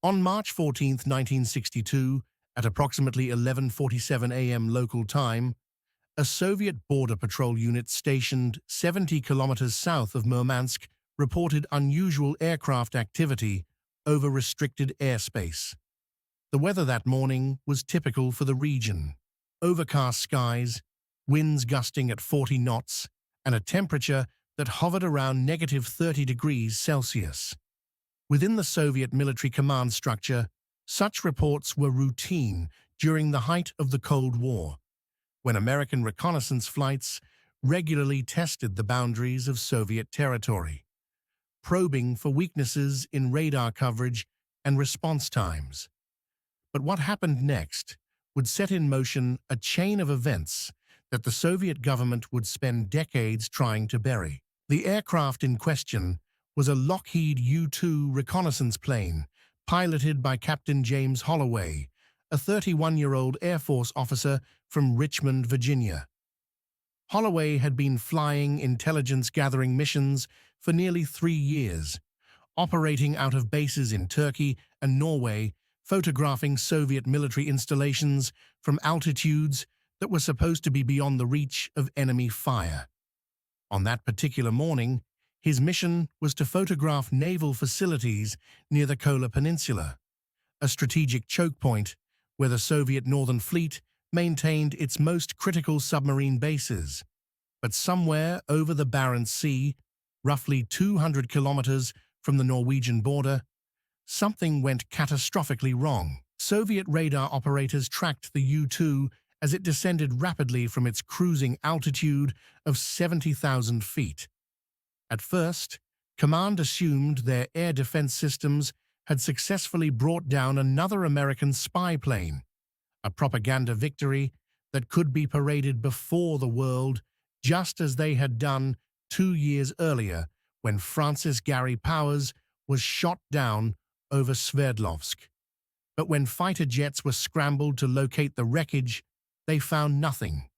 On March 14, 1962, at approximately 11:47 a.m. local time, a Soviet border patrol unit stationed 70 kilometers south of Murmansk reported unusual aircraft activity over restricted airspace. The weather that morning was typical for the region. Overcast skies, winds gusting at 40 knots, and a temperature that hovered around -30 degrees Celsius. Within the Soviet military command structure, such reports were routine during the height of the Cold War, when American reconnaissance flights regularly tested the boundaries of Soviet territory, probing for weaknesses in radar coverage and response times. But what happened next would set in motion a chain of events that the Soviet government would spend decades trying to bury. The aircraft in question was a Lockheed U-2 reconnaissance plane piloted by Captain James Holloway, a 31-year-old Air Force officer from Richmond, Virginia. Holloway had been flying intelligence-gathering missions for nearly 3 years, operating out of bases in Turkey and Norway, photographing Soviet military installations from altitudes that were supposed to be beyond the reach of enemy fire. On that particular morning, his mission was to photograph naval facilities near the Kola Peninsula, a strategic choke point where the Soviet Northern Fleet maintained its most critical submarine bases. But somewhere over the Barents Sea, roughly 200 kilometers from the Norwegian border, something went catastrophically wrong. Soviet radar operators tracked the U-2 as it descended rapidly from its cruising altitude of 70,000 feet. At first, command assumed their air defense systems had successfully brought down another American spy plane, a propaganda victory that could be paraded before the world, just as they had done 2 years earlier when Francis Gary Powers was shot down over Sverdlovsk. But when fighter jets were scrambled to locate the wreckage, they found nothing.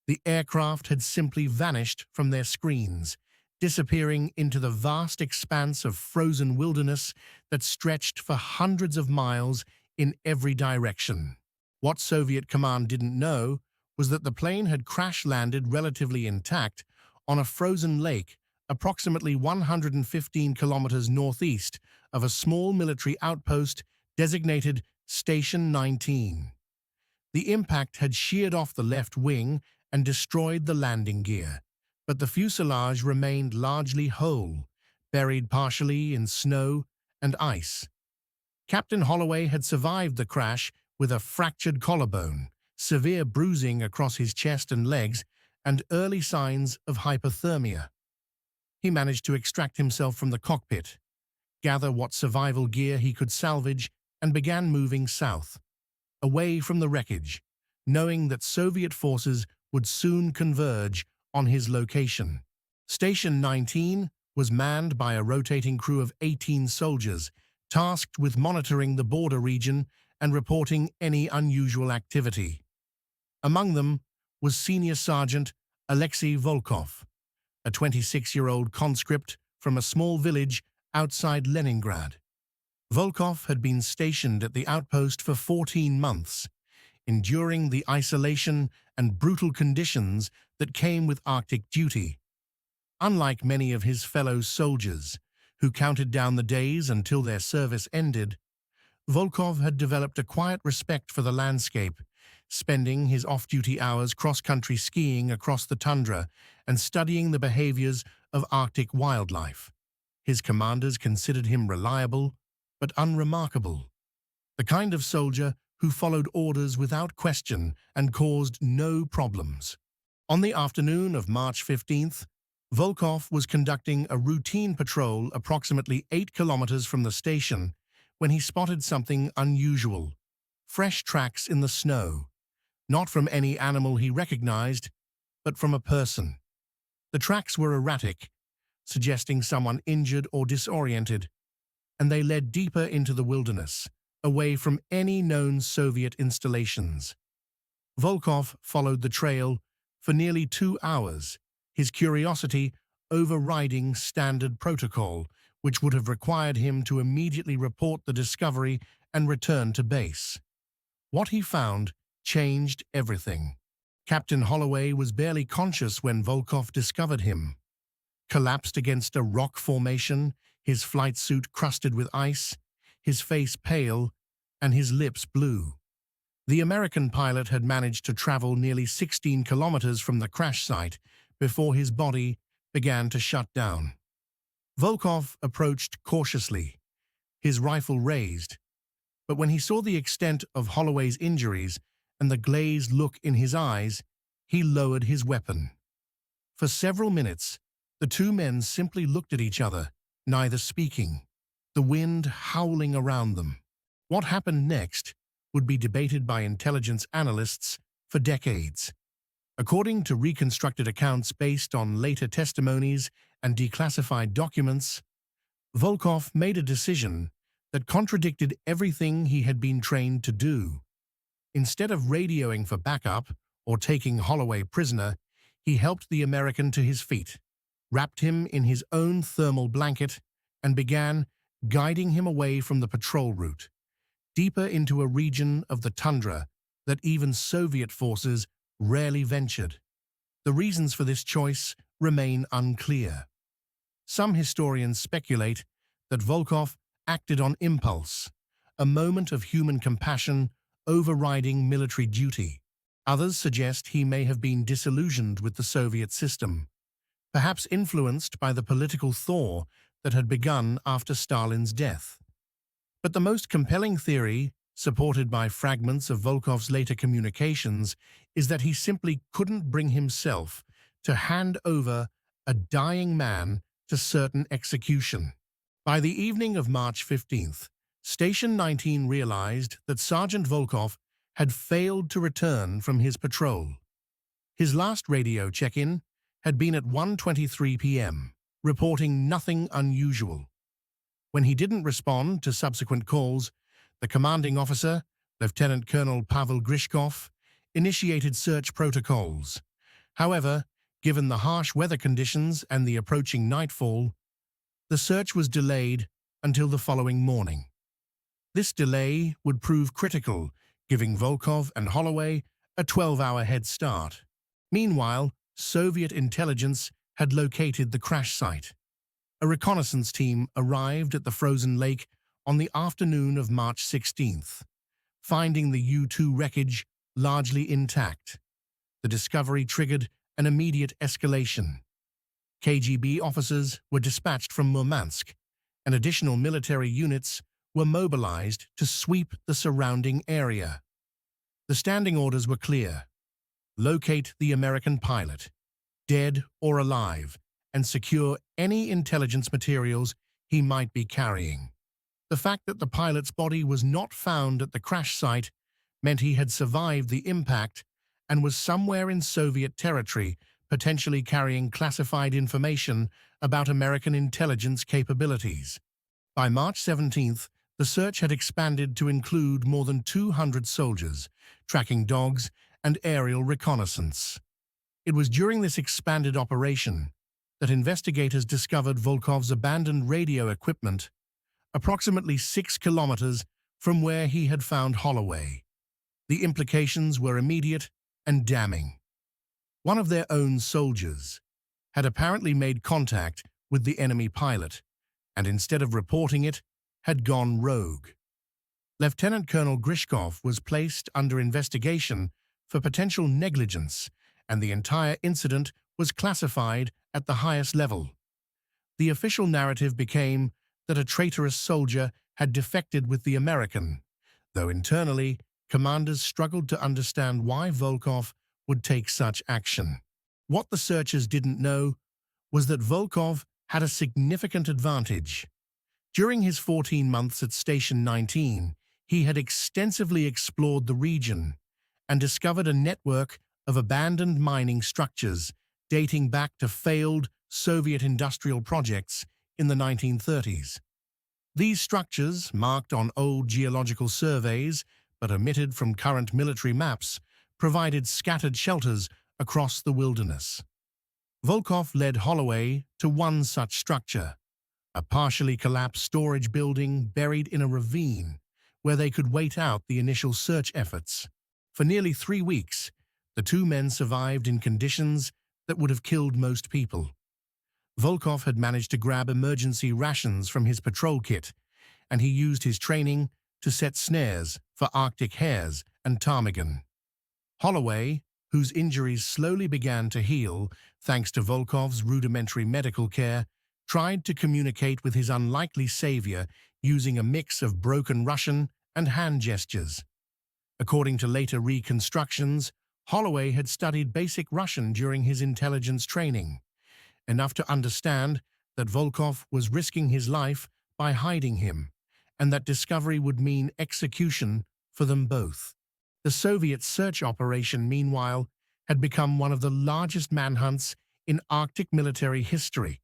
The aircraft had simply vanished from their screens, disappearing into the vast expanse of frozen wilderness that stretched for hundreds of miles in every direction. What Soviet command didn't know was that the plane had crash-landed relatively intact on a frozen lake approximately 115 kilometers northeast of a small military outpost designated Station 19. The impact had sheared off the left wing and destroyed the landing gear, but the fuselage remained largely whole, buried partially in snow and ice. Captain Holloway had survived the crash with a fractured collarbone, severe bruising across his chest and legs, and early signs of hypothermia. He managed to extract himself from the cockpit, gather what survival gear he could salvage, and began moving south, away from the wreckage, knowing that Soviet forces would soon converge on his location. Station 19 was manned by a rotating crew of 18 soldiers, tasked with monitoring the border region and reporting any unusual activity. Among them was Senior Sergeant Alexei Volkov, a 26-year-old conscript from a small village outside Leningrad. Volkov had been stationed at the outpost for 14 months, enduring the isolation and brutal conditions that came with Arctic duty. Unlike many of his fellow soldiers, who counted down the days until their service ended, Volkov had developed a quiet respect for the landscape, spending his off-duty hours cross-country skiing across the tundra and studying the behaviors of Arctic wildlife. His commanders considered him reliable but unremarkable, the kind of soldier who followed orders without question and caused no problems. On the afternoon of March 15th, Volkov was conducting a routine patrol approximately 8 kilometers from the station when he spotted something unusual: fresh tracks in the snow, not from any animal he recognized, but from a person. The tracks were erratic, suggesting someone injured or disoriented, and they led deeper into the wilderness, away from any known Soviet installations. Volkov followed the trail for nearly 2 hours, his curiosity overriding standard protocol which would have required him to immediately report the discovery and return to base. What he found changed everything. Captain Holloway was barely conscious when Volkov discovered him. Collapsed against a rock formation, his flight suit crusted with ice, his face pale, and his lips blue. The American pilot had managed to travel nearly 16 kilometers from the crash site before his body began to shut down. Volkov approached cautiously, his rifle raised, but when he saw the extent of Holloway's injuries and the glazed look in his eyes, he lowered his weapon. For several minutes, the two men simply looked at each other, neither speaking, the wind howling around them. What happened next would be debated by intelligence analysts for decades. According to reconstructed accounts based on later testimonies and declassified documents, Volkov made a decision that contradicted everything he had been trained to do. Instead of radioing for backup or taking Holloway prisoner, he helped the American to his feet, wrapped him in his own thermal blanket, and began guiding him away from the patrol route, deeper into a region of the tundra that even Soviet forces rarely ventured. The reasons for this choice remain unclear. Some historians speculate that Volkov acted on impulse, a moment of human compassion overriding military duty. Others suggest he may have been disillusioned with the Soviet system, perhaps influenced by the political thaw that had begun after Stalin's death. But the most compelling theory, supported by fragments of Volkov's later communications, is that he simply couldn't bring himself to hand over a dying man to certain execution. By the evening of March 15th, Station 19 realized that Sergeant Volkov had failed to return from his patrol. His last radio check-in had been at 1:23 p.m., reporting nothing unusual. When he didn't respond to subsequent calls, the commanding officer, Lieutenant Colonel Pavel Grishkov, initiated search protocols. However, given the harsh weather conditions and the approaching nightfall, the search was delayed until the following morning. This delay would prove critical, giving Volkov and Holloway a 12-hour head start. Meanwhile, Soviet intelligence had located the crash site. A reconnaissance team arrived at the frozen lake on the afternoon of March 16th, finding the U-2 wreckage largely intact. The discovery triggered an immediate escalation. KGB officers were dispatched from Murmansk, and additional military units were mobilized to sweep the surrounding area. The standing orders were clear: locate the American pilot, dead or alive, and secure any intelligence materials he might be carrying. The fact that the pilot's body was not found at the crash site meant he had survived the impact and was somewhere in Soviet territory, potentially carrying classified information about American intelligence capabilities. By March 17th, the search had expanded to include more than 200 soldiers, tracking dogs, and aerial reconnaissance. It was during this expanded operation that investigators discovered Volkov's abandoned radio equipment, approximately 6 kilometers from where he had found Holloway. The implications were immediate and damning. One of their own soldiers had apparently made contact with the enemy pilot, and instead of reporting it, had gone rogue. Lieutenant Colonel Grishkov was placed under investigation for potential negligence, and the entire incident was classified at the highest level. The official narrative became that a traitorous soldier had defected with the American, though internally, commanders struggled to understand why Volkov would take such action. What the searchers didn't know was that Volkov had a significant advantage. During his 14 months at Station 19, he had extensively explored the region and discovered a network of abandoned mining structures dating back to failed Soviet industrial projects in the 1930s. These structures, marked on old geological surveys but omitted from current military maps, provided scattered shelters across the wilderness. Volkov led Holloway to one such structure, a partially collapsed storage building buried in a ravine where they could wait out the initial search efforts. For nearly 3 weeks, the two men survived in conditions that would have killed most people. Volkov had managed to grab emergency rations from his patrol kit, and he used his training to set snares for Arctic hares and ptarmigan. Holloway, whose injuries slowly began to heal thanks to Volkov's rudimentary medical care, tried to communicate with his unlikely savior using a mix of broken Russian and hand gestures. According to later reconstructions, Holloway had studied basic Russian during his intelligence training, enough to understand that Volkov was risking his life by hiding him, and that discovery would mean execution for them both. The Soviet search operation, meanwhile, had become one of the largest manhunts in Arctic military history.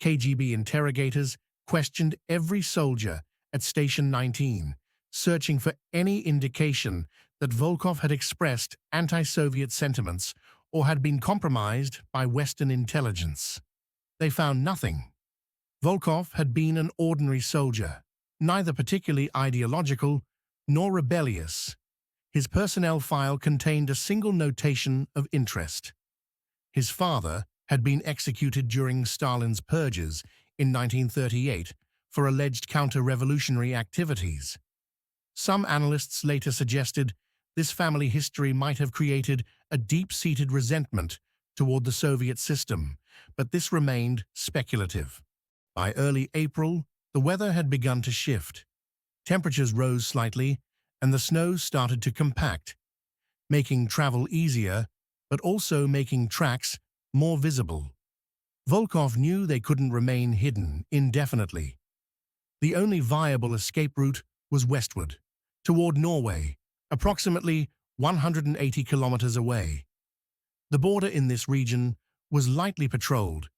KGB interrogators questioned every soldier at Station 19, searching for any indication that Volkov had expressed anti-Soviet sentiments or had been compromised by Western intelligence. They found nothing. Volkov had been an ordinary soldier, neither particularly ideological nor rebellious. His personnel file contained a single notation of interest. His father had been executed during Stalin's purges in 1938 for alleged counter-revolutionary activities. Some analysts later suggested this family history might have created a deep-seated resentment toward the Soviet system, but this remained speculative. By early April, the weather had begun to shift. Temperatures rose slightly, and the snow started to compact, making travel easier, but also making tracks more visible. Volkov knew they couldn't remain hidden indefinitely. The only viable escape route was westward, toward Norway, approximately 180 kilometers away. The border in this region was lightly patrolled,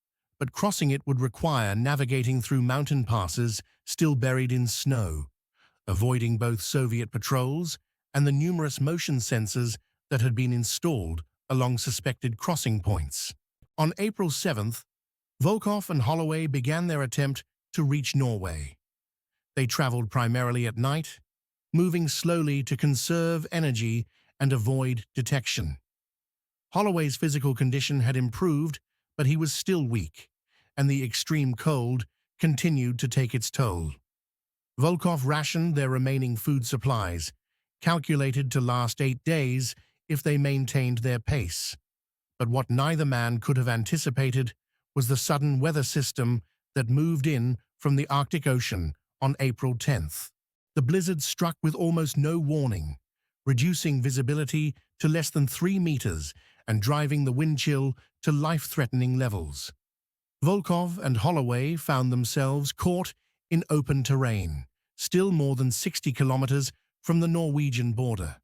but crossing it would require navigating through mountain passes still buried in snow, avoiding both Soviet patrols and the numerous motion sensors that had been installed along suspected crossing points. On April 7th, Volkov and Holloway began their attempt to reach Norway. They traveled primarily at night, moving slowly to conserve energy and avoid detection. Holloway's physical condition had improved, but he was still weak, and the extreme cold continued to take its toll. Volkov rationed their remaining food supplies, calculated to last 8 days if they maintained their pace. But what neither man could have anticipated was the sudden weather system that moved in from the Arctic Ocean on April 10th. The blizzard struck with almost no warning, reducing visibility to less than 3 meters and driving the wind chill to life-threatening levels. Volkov and Holloway found themselves caught in open terrain, still more than 60 kilometers from the Norwegian border.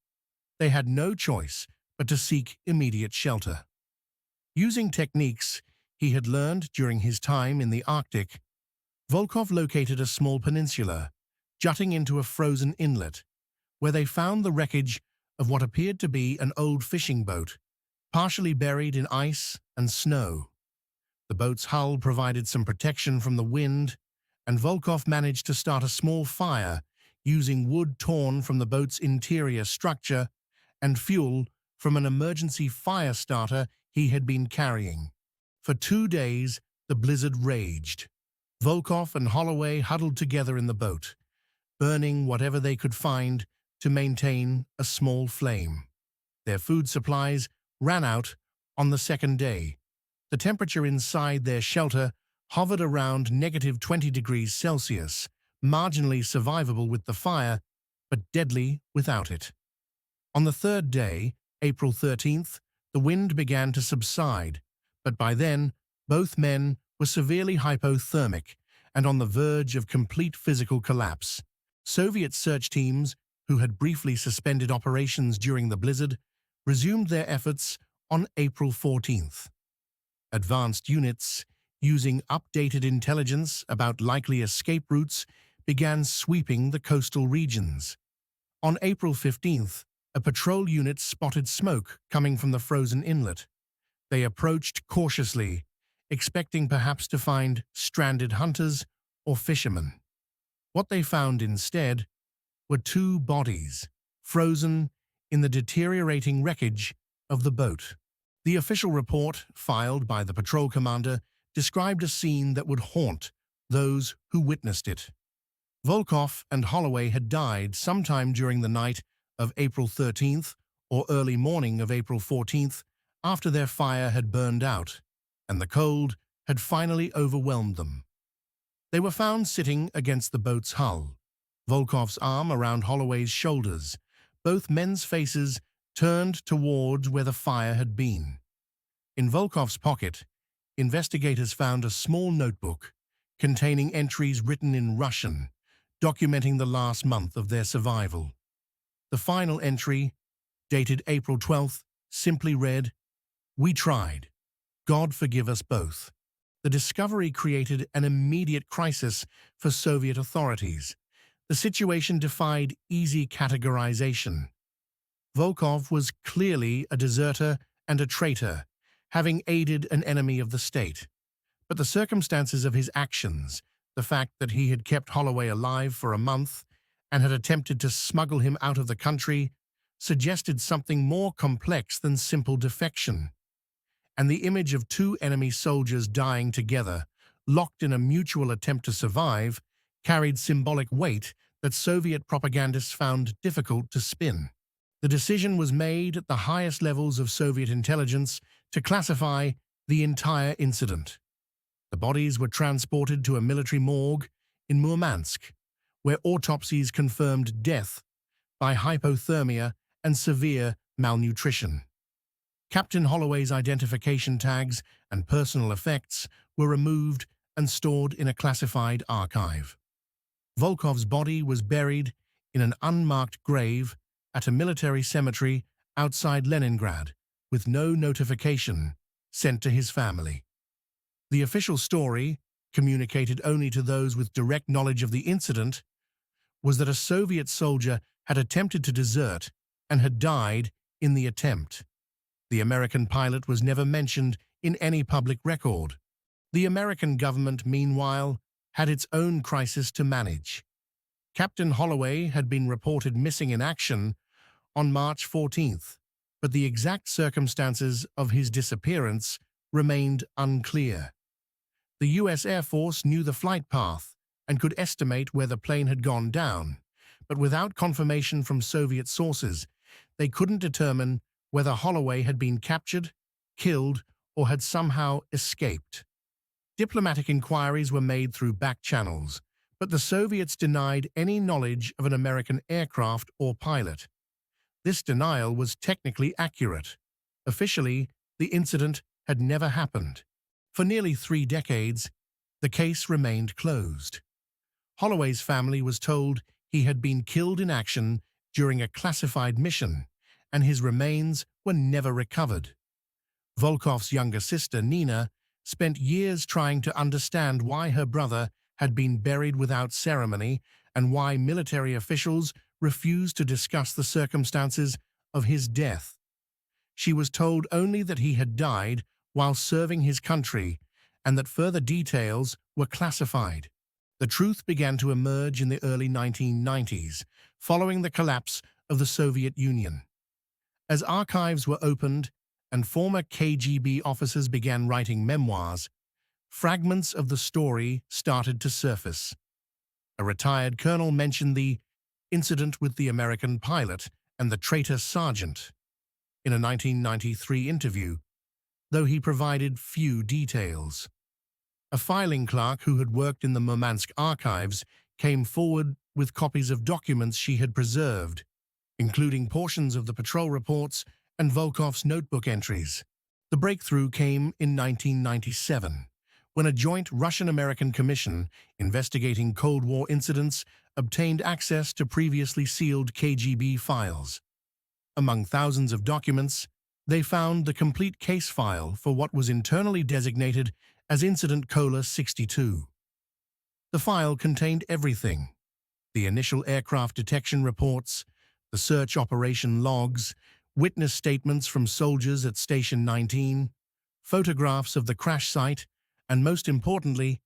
They had no choice but to seek immediate shelter. Using techniques he had learned during his time in the Arctic, Volkov located a small peninsula, jutting into a frozen inlet, where they found the wreckage of what appeared to be an old fishing boat, partially buried in ice and snow. The boat's hull provided some protection from the wind, and Volkov managed to start a small fire using wood torn from the boat's interior structure and fuel from an emergency fire starter he had been carrying. For 2 days, the blizzard raged. Volkov and Holloway huddled together in the boat, burning whatever they could find to maintain a small flame. Their food supplies ran out on the second day. The temperature inside their shelter hovered around -20 degrees Celsius, marginally survivable with the fire, but deadly without it. On the third day, April 13th, the wind began to subside, but by then, both men were severely hypothermic and on the verge of complete physical collapse. Soviet search teams, who had briefly suspended operations during the blizzard, resumed their efforts on April 14th. Advanced units, using updated intelligence about likely escape routes, began sweeping the coastal regions. On April 15th, a patrol unit spotted smoke coming from the frozen inlet. They approached cautiously, expecting perhaps to find stranded hunters or fishermen. What they found instead were two bodies, frozen in the deteriorating wreckage of the boat. The official report, filed by the patrol commander, described a scene that would haunt those who witnessed it. Volkov and Holloway had died sometime during the night of April 13th or early morning of April 14th after their fire had burned out, and the cold had finally overwhelmed them. They were found sitting against the boat's hull, Volkov's arm around Holloway's shoulders, both men's faces turned towards where the fire had been. In Volkov's pocket, investigators found a small notebook containing entries written in Russian, documenting the last month of their survival. The final entry, dated April 12th, simply read, "We tried. God forgive us both." The discovery created an immediate crisis for Soviet authorities. The situation defied easy categorization. Volkov was clearly a deserter and a traitor, having aided an enemy of the state. But the circumstances of his actions, the fact that he had kept Holloway alive for a month and had attempted to smuggle him out of the country, suggested something more complex than simple defection. And the image of two enemy soldiers dying together, locked in a mutual attempt to survive, carried symbolic weight that Soviet propagandists found difficult to spin. The decision was made at the highest levels of Soviet intelligence to classify the entire incident. The bodies were transported to a military morgue in Murmansk, where autopsies confirmed death by hypothermia and severe malnutrition. Captain Holloway's identification tags and personal effects were removed and stored in a classified archive. Volkov's body was buried in an unmarked grave at a military cemetery outside Leningrad, with no notification sent to his family. The official story, communicated only to those with direct knowledge of the incident, was that a Soviet soldier had attempted to desert and had died in the attempt. The American pilot was never mentioned in any public record. The American government, meanwhile, had its own crisis to manage. Captain Holloway had been reported missing in action on March 14th, but the exact circumstances of his disappearance remained unclear. The U.S. Air Force knew the flight path and could estimate where the plane had gone down, but without confirmation from Soviet sources, they couldn't determine whether Holloway had been captured, killed, or had somehow escaped. Diplomatic inquiries were made through back channels, but the Soviets denied any knowledge of an American aircraft or pilot. This denial was technically accurate. Officially, the incident had never happened. For nearly 3 decades, the case remained closed. Holloway's family was told he had been killed in action during a classified mission, and his remains were never recovered. Volkov's younger sister, Nina, spent years trying to understand why her brother had been buried without ceremony and why military officials refused to discuss the circumstances of his death. She was told only that he had died while serving his country and that further details were classified. The truth began to emerge in the early 1990s, following the collapse of the Soviet Union. As archives were opened and former KGB officers began writing memoirs, fragments of the story started to surface. A retired colonel mentioned the incident with the American pilot and the traitor sergeant in a 1993 interview, though he provided few details. A filing clerk who had worked in the Murmansk archives came forward with copies of documents she had preserved, including portions of the patrol reports and Volkov's notebook entries. The breakthrough came in 1997, when a joint Russian-American commission investigating Cold War incidents obtained access to previously sealed KGB files. Among thousands of documents, they found the complete case file for what was internally designated as Incident Cola 62. The file contained everything: the initial aircraft detection reports, the search operation logs, witness statements from soldiers at Station 19, photographs of the crash site, and most importantly,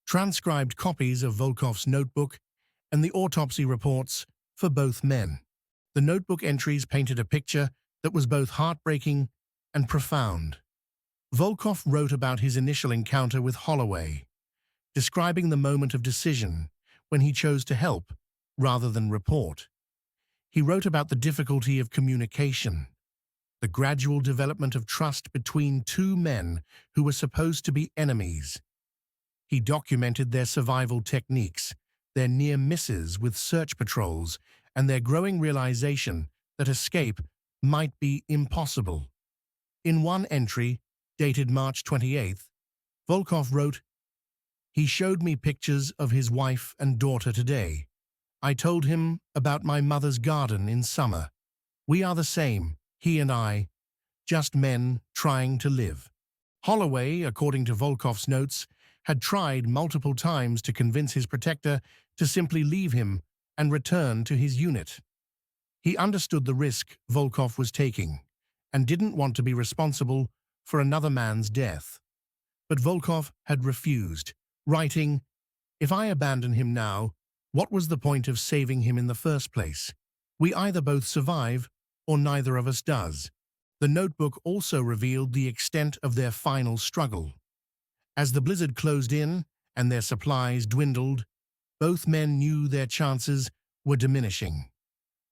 transcribed copies of Volkov's notebook and the autopsy reports for both men. The notebook entries painted a picture that was both heartbreaking and profound. Volkov wrote about his initial encounter with Holloway, describing the moment of decision when he chose to help rather than report. He wrote about the difficulty of communication, the gradual development of trust between two men who were supposed to be enemies. He documented their survival techniques, their near misses with search patrols, and their growing realization that escape might be impossible. In one entry, dated March 28th, Volkov wrote, "He showed me pictures of his wife and daughter today. I told him about my mother's garden in summer. We are the same, he and I, just men trying to live." Holloway, according to Volkov's notes, had tried multiple times to convince his protector to simply leave him and return to his unit. He understood the risk Volkov was taking and didn't want to be responsible for another man's death. But Volkov had refused, writing, "If I abandon him now, what was the point of saving him in the first place? We either both survive or neither of us does." The notebook also revealed the extent of their final struggle. As the blizzard closed in and their supplies dwindled, both men knew their chances were diminishing.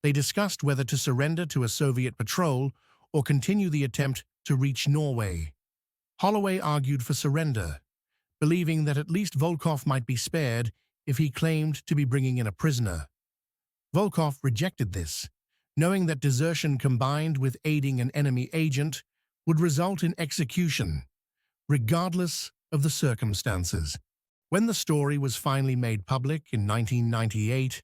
They discussed whether to surrender to a Soviet patrol or continue the attempt to reach Norway. Holloway argued for surrender, believing that at least Volkov might be spared if he claimed to be bringing in a prisoner. Volkov rejected this, knowing that desertion combined with aiding an enemy agent would result in execution, regardless of the circumstances. When the story was finally made public in 1998,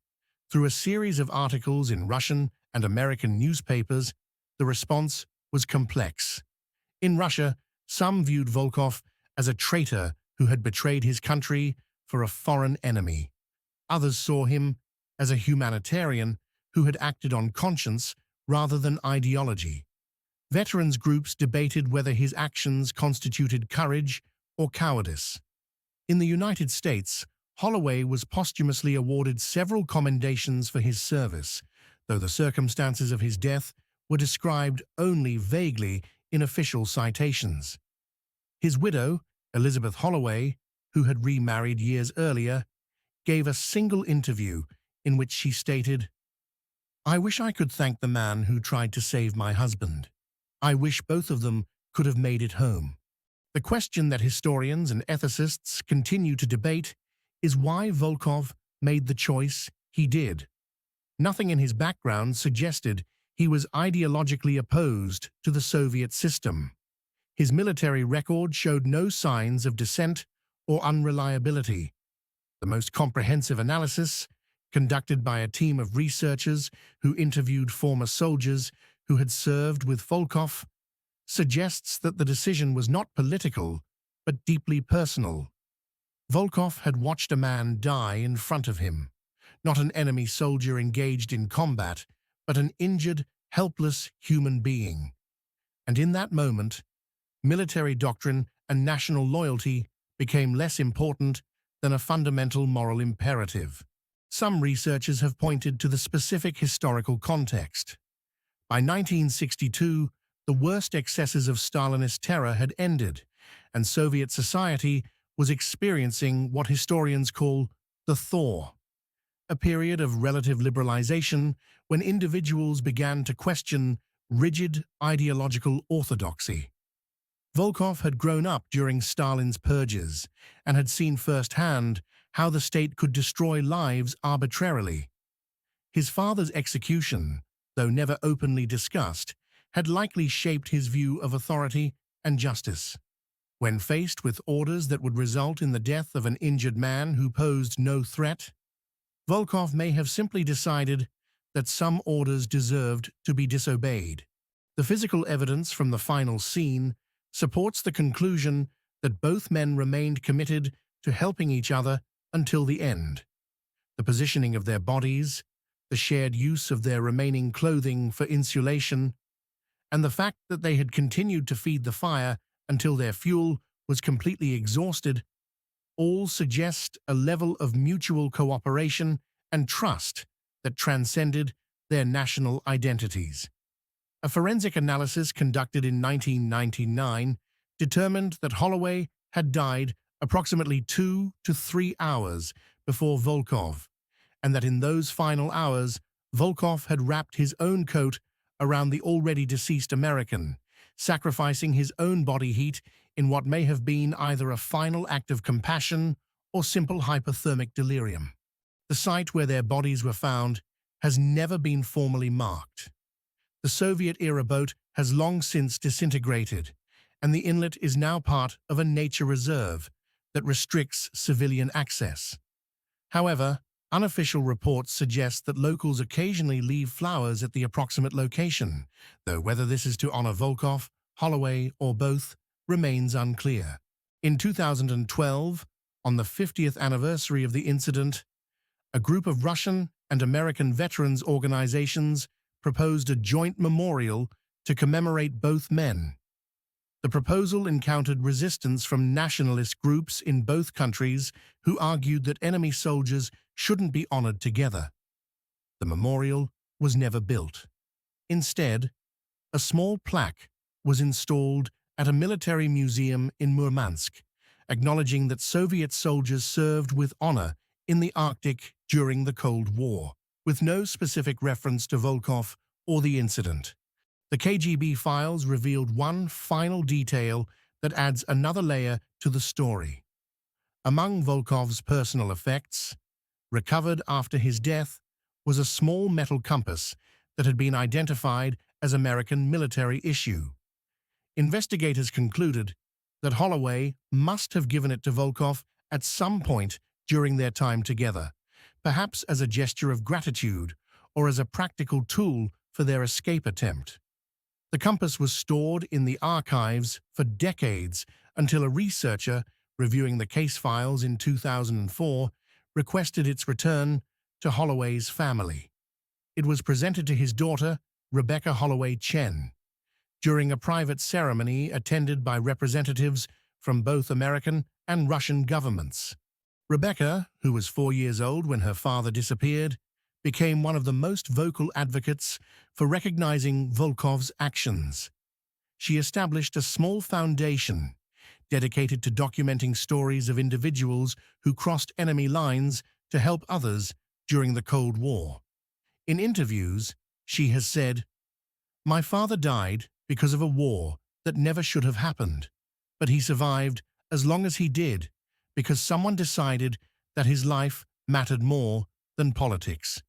through a series of articles in Russian and American newspapers, the response was complex. In Russia, some viewed Volkov as a traitor who had betrayed his country for a foreign enemy. Others saw him as a humanitarian who had acted on conscience rather than ideology. Veterans groups debated whether his actions constituted courage or cowardice. In the United States, Holloway was posthumously awarded several commendations for his service, though the circumstances of his death were described only vaguely in official citations. His widow, Elizabeth Holloway, who had remarried years earlier, gave a single interview in which she stated, "I wish I could thank the man who tried to save my husband. I wish both of them could have made it home." The question that historians and ethicists continue to debate is why Volkov made the choice he did. Nothing in his background suggested he was ideologically opposed to the Soviet system. His military record showed no signs of dissent or unreliability. The most comprehensive analysis, conducted by a team of researchers who interviewed former soldiers who had served with Volkov, suggests that the decision was not political, but deeply personal. Volkov had watched a man die in front of him, not an enemy soldier engaged in combat, but an injured, helpless human being. And in that moment, military doctrine and national loyalty became less important than a fundamental moral imperative. Some researchers have pointed to the specific historical context. By 1962, the worst excesses of Stalinist terror had ended, and Soviet society was experiencing what historians call the thaw, a period of relative liberalization when individuals began to question rigid ideological orthodoxy. Volkov had grown up during Stalin's purges and had seen firsthand how the state could destroy lives arbitrarily. His father's execution, though never openly discussed, had likely shaped his view of authority and justice. When faced with orders that would result in the death of an injured man who posed no threat, Volkov may have simply decided that some orders deserved to be disobeyed. The physical evidence from the final scene supports the conclusion that both men remained committed to helping each other until the end. The positioning of their bodies, the shared use of their remaining clothing for insulation, and the fact that they had continued to feed the fire until their fuel was completely exhausted all suggest a level of mutual cooperation and trust that transcended their national identities. A forensic analysis conducted in 1999 determined that Holloway had died approximately 2 to 3 hours before Volkov, and that in those final hours, Volkov had wrapped his own coat around the already deceased American, sacrificing his own body heat in what may have been either a final act of compassion or simple hypothermic delirium. The site where their bodies were found has never been formally marked. The Soviet-era boat has long since disintegrated, and the inlet is now part of a nature reserve that restricts civilian access. However, unofficial reports suggest that locals occasionally leave flowers at the approximate location, though whether this is to honor Volkov, Holloway, or both remains unclear. In 2012, on the 50th anniversary of the incident, a group of Russian and American veterans organizations proposed a joint memorial to commemorate both men. The proposal encountered resistance from nationalist groups in both countries who argued that enemy soldiers shouldn't be honored together. The memorial was never built. Instead, a small plaque was installed at a military museum in Murmansk, acknowledging that Soviet soldiers served with honor in the Arctic during the Cold War, with no specific reference to Volkov or the incident. The KGB files revealed one final detail that adds another layer to the story. Among Volkov's personal effects, recovered after his death, was a small metal compass that had been identified as American military issue. Investigators concluded that Holloway must have given it to Volkov at some point during their time together, perhaps as a gesture of gratitude or as a practical tool for their escape attempt. The compass was stored in the archives for decades until a researcher reviewing the case files in 2004 requested its return to Holloway's family. It was presented to his daughter, Rebecca Holloway Chen, during a private ceremony attended by representatives from both American and Russian governments. Rebecca, who was 4 years old when her father disappeared, became one of the most vocal advocates for recognizing Volkov's actions. She established a small foundation dedicated to documenting stories of individuals who crossed enemy lines to help others during the Cold War. In interviews, she has said, "My father died because of a war that never should have happened, but he survived as long as he did because someone decided that his life mattered more than politics.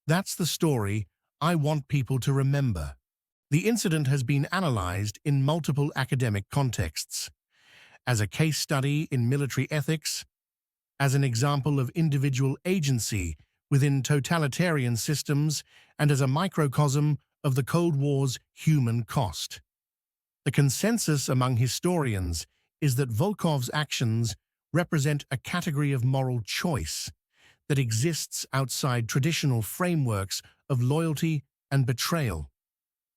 That's the story I want people to remember." The incident has been analyzed in multiple academic contexts, as a case study in military ethics, as an example of individual agency within totalitarian systems, and as a microcosm of the Cold War's human cost. The consensus among historians is that Volkov's actions represent a category of moral choice that exists outside traditional frameworks of loyalty and betrayal.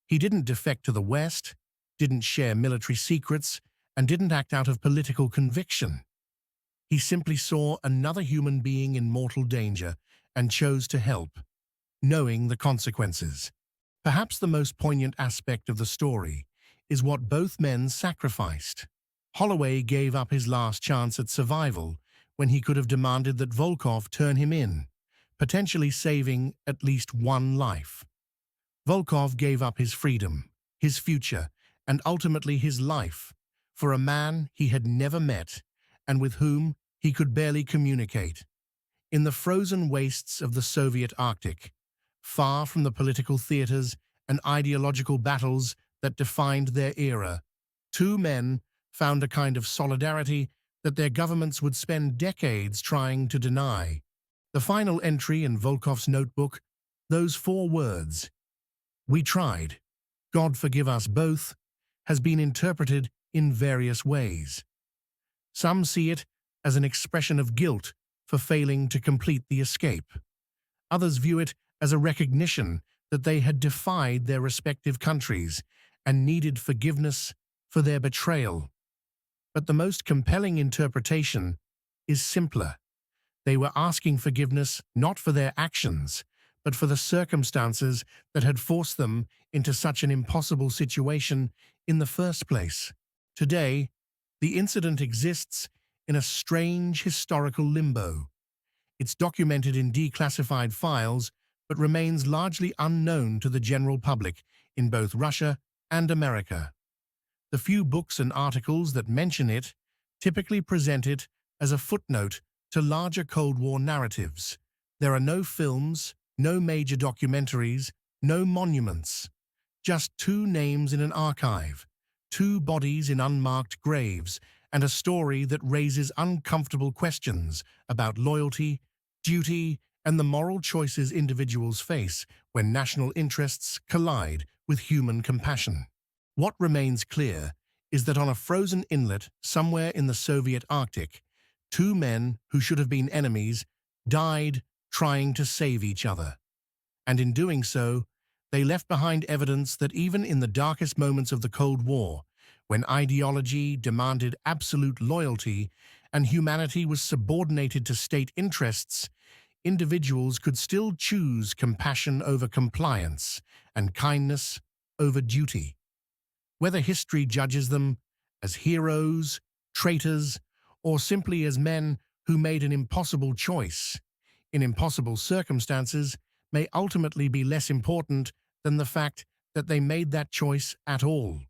He didn't defect to the West, didn't share military secrets, and didn't act out of political conviction. He simply saw another human being in mortal danger and chose to help, knowing the consequences. Perhaps the most poignant aspect of the story is what both men sacrificed. Holloway gave up his last chance at survival when he could have demanded that Volkov turn him in, potentially saving at least one life. Volkov gave up his freedom, his future, and ultimately his life for a man he had never met and with whom he could barely communicate. In the frozen wastes of the Soviet Arctic, far from the political theaters and ideological battles that defined their era, two men found a kind of solidarity that their governments would spend decades trying to deny. The final entry in Volkov's notebook, those 4 words, "We tried, God forgive us both," has been interpreted in various ways. Some see it as an expression of guilt for failing to complete the escape. Others view it as a recognition that they had defied their respective countries and needed forgiveness for their betrayal. But the most compelling interpretation is simpler. They were asking forgiveness not for their actions, but for the circumstances that had forced them into such an impossible situation in the first place. Today, the incident exists in a strange historical limbo. It's documented in declassified files, but remains largely unknown to the general public in both Russia and America. The few books and articles that mention it typically present it as a footnote to larger Cold War narratives. There are no films, no major documentaries, no monuments. Just two names in an archive, two bodies in unmarked graves, and a story that raises uncomfortable questions about loyalty, duty, and the moral choices individuals face when national interests collide with human compassion. What remains clear is that on a frozen inlet somewhere in the Soviet Arctic, two men who should have been enemies died trying to save each other. And in doing so, they left behind evidence that even in the darkest moments of the Cold War, when ideology demanded absolute loyalty and humanity was subordinated to state interests, individuals could still choose compassion over compliance and kindness over duty. Whether history judges them as heroes, traitors, or simply as men who made an impossible choice in impossible circumstances may ultimately be less important than the fact that they made that choice at all.